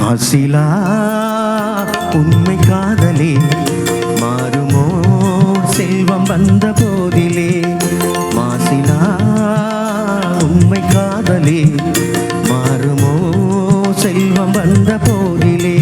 மாசிலா உண்மை காதலே மாறுமோ செல்வம் வந்த போதிலே. மாசிலா உண்மை காதலே மாறுமோ செல்வம் வந்த போதிலே.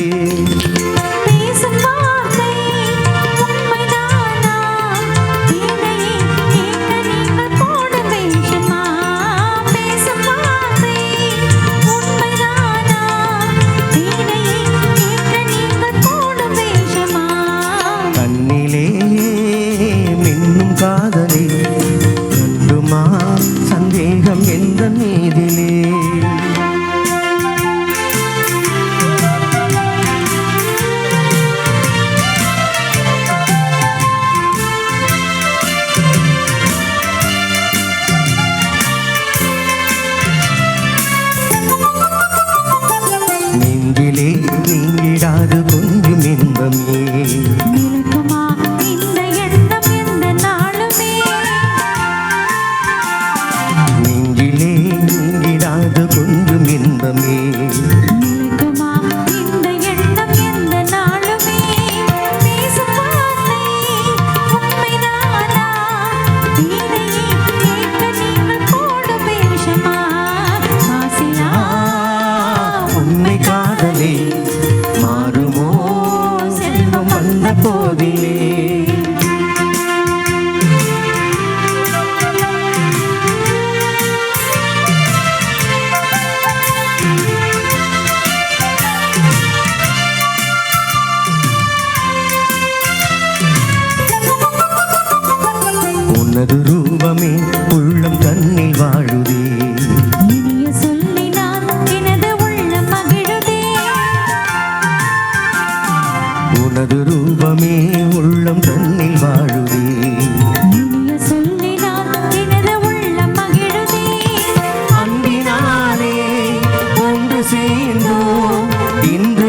காதலே கண்டுமா சந்தேகம் என்ற மீதிலே. நெஞ்சிலே நீங்கிடாது கொஞ்சம் இன்பமே. கொஞ்சம் இன்பமே உண்மை காதலே மாறுமோ செல்வம் வந்த போதிலே. உனது ரூபமே உள்ளம் கண்ணில் வாழுதே. இனிய சொல்லினால் எனது உள்ளம் மகிழுதே. உனது ரூபமே உள்ளம் கண்ணில் வாழுதே. இனிய சொல்லினால் எனது உள்ளம் மகிழுதே. அன்பினாலே ஒன்று சேர்ந்தோம் இன்று